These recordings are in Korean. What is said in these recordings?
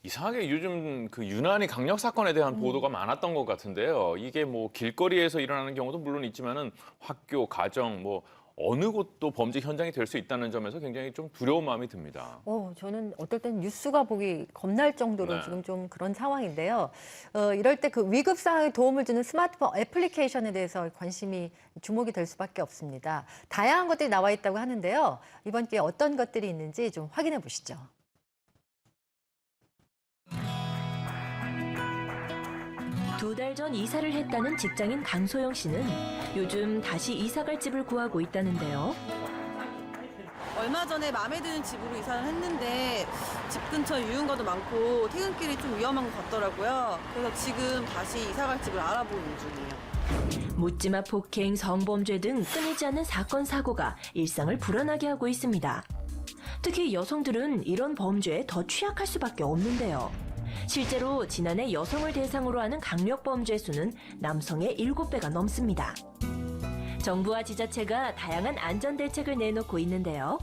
이상하게 요즘 그 유난히 강력 사건에 대한 보도가 많았던 것 같은데요. 이게 뭐 길거리에서 일어나는 경우도 물론 있지만은 학교, 가정, 뭐 어느 곳도 범죄 현장이 될 수 있다는 점에서 굉장히 좀 두려운 마음이 듭니다. 저는 어떨 땐 뉴스가 보기 겁날 정도로 네. 지금 좀 그런 상황인데요. 이럴 때 그 위급 상황에 도움을 주는 스마트폰 애플리케이션에 대해서 관심이 주목이 될 수밖에 없습니다. 다양한 것들이 나와 있다고 하는데요. 이번 기회에 어떤 것들이 있는지 좀 확인해 보시죠. 2달 전 이사를 했다는 직장인 강소영 씨는 요즘 다시 이사갈 집을 구하고 있다는데요. 얼마 전에 마음에 드는 집으로 이사를 했는데 집 근처 유흥가도 많고 퇴근길이 좀 위험한 것 같더라고요. 그래서 지금 다시 이사갈 집을 알아보는 중이에요. 묻지마 폭행, 성범죄 등 끊이지 않는 사건, 사고가 일상을 불안하게 하고 있습니다. 특히 여성들은 이런 범죄에 더 취약할 수밖에 없는데요. 실제로 지난해 여성을 대상으로 하는 강력범죄 수는 남성의 7배가 넘습니다. 정부와 지자체가 다양한 안전대책을 내놓고 있는데요.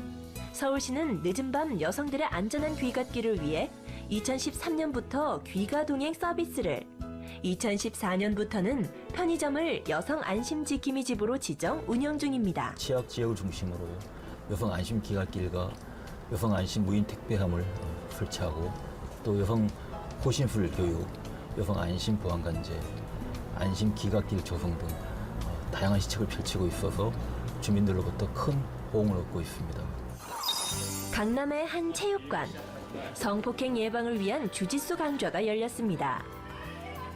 서울시는 늦은 밤 여성들의 안전한 귀갓길을 위해 2013년부터 귀가동행 서비스를, 2014년부터는 편의점을 여성 안심지킴이 집으로 지정 운영 중입니다. 취약 지역을 중심으로 여성 안심 귀갓길과 여성 안심 무인 택배함을 설치하고 또 여성 호신술 교육, 여성 안심 보안관제, 안심 귀갓길 조성 등 다양한 시책을 펼치고 있어서 주민들로부터 큰 호응을 얻고 있습니다. 강남의 한 체육관, 성폭행 예방을 위한 주짓수 강좌가 열렸습니다.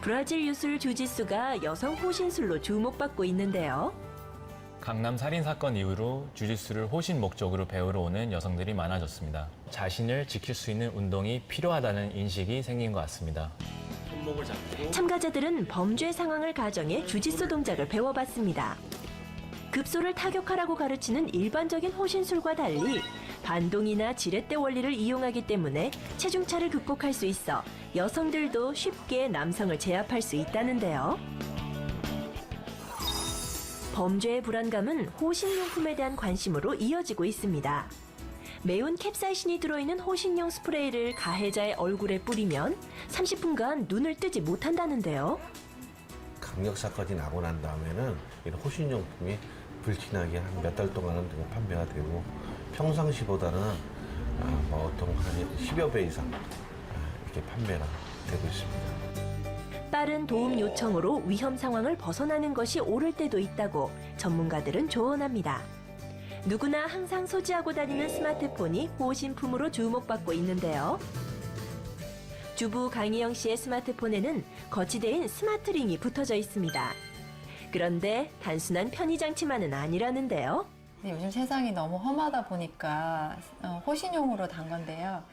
브라질 유술 주짓수가 여성 호신술로 주목받고 있는데요. 강남 살인 사건 이후로 주짓수를 호신 목적으로 배우러 오는 여성들이 많아졌습니다. 자신을 지킬 수 있는 운동이 필요하다는 인식이 생긴 것 같습니다. 참가자들은 범죄 상황을 가정해 주짓수 동작을 배워봤습니다. 급소를 타격하라고 가르치는 일반적인 호신술과 달리 반동이나 지렛대 원리를 이용하기 때문에 체중차를 극복할 수 있어 여성들도 쉽게 남성을 제압할 수 있다는데요. 범죄의 불안감은 호신용품에 대한 관심으로 이어지고 있습니다. 매운 캡사이신이 들어있는 호신용 스프레이를 가해자의 얼굴에 뿌리면 30분간 눈을 뜨지 못한다는데요. 강력 사건이 나고 난 다음에는 이런 호신용품이 불티나게 한 몇 달 동안은 판매가 되고 평상시보다는 보통 한 10여 배 이상 이렇게 판매가 되고 있습니다. 빠른 도움 요청으로 위험 상황을 벗어나는 것이 옳을 때도 있다고 전문가들은 조언합니다. 누구나 항상 소지하고 다니는 스마트폰이 호신품으로 주목받고 있는데요. 주부 강희영 씨의 스마트폰에는 거치대인 스마트링이 붙어져 있습니다. 그런데 단순한 편의장치만은 아니라는데요. 요즘 세상이 너무 험하다 보니까 호신용으로 단 건데요.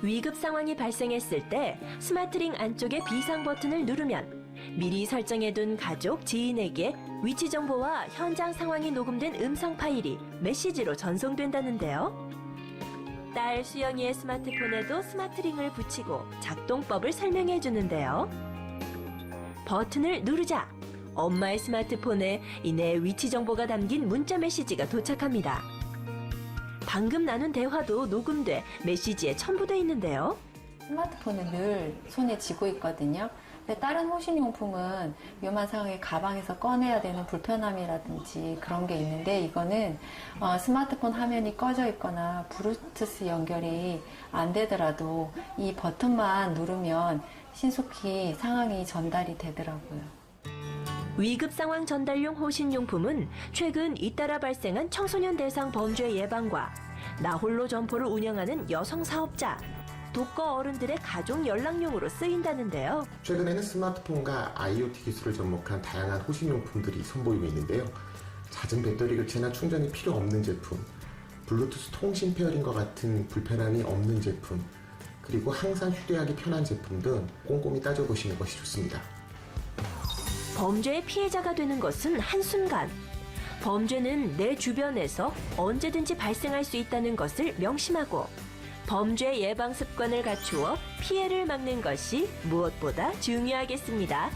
위급 상황이 발생했을 때 스마트링 안쪽의 비상 버튼을 누르면 미리 설정해둔 가족, 지인에게 위치 정보와 현장 상황이 녹음된 음성 파일이 메시지로 전송된다는데요. 딸 수영이의 스마트폰에도 스마트링을 붙이고 작동법을 설명해 주는데요. 버튼을 누르자 엄마의 스마트폰에 이내 위치 정보가 담긴 문자 메시지가 도착합니다. 방금 나눈 대화도 녹음돼 메시지에 첨부돼 있는데요. 스마트폰을 늘 손에 쥐고 있거든요. 근데 다른 호신용품은 위험한 상황에 가방에서 꺼내야 되는 불편함이라든지 그런 게 있는데 이거는 스마트폰 화면이 꺼져 있거나 블루투스 연결이 안 되더라도 이 버튼만 누르면 신속히 상황이 전달이 되더라고요. 위급 상황 전달용 호신용품은 최근 잇따라 발생한 청소년 대상 범죄 예방과 나홀로 점포를 운영하는 여성 사업자, 독거 어른들의 가족 연락용으로 쓰인다는데요. 최근에는 스마트폰과 IoT 기술을 접목한 다양한 호신용품들이 선보이고 있는데요. 잦은 배터리 교체나 충전이 필요 없는 제품, 블루투스 통신 페어링과 같은 불편함이 없는 제품, 그리고 항상 휴대하기 편한 제품 등 꼼꼼히 따져보시는 것이 좋습니다. 범죄의 피해자가 되는 것은 한순간. 범죄는 내 주변에서 언제든지 발생할 수 있다는 것을 명심하고 범죄 예방 습관을 갖추어 피해를 막는 것이 무엇보다 중요하겠습니다.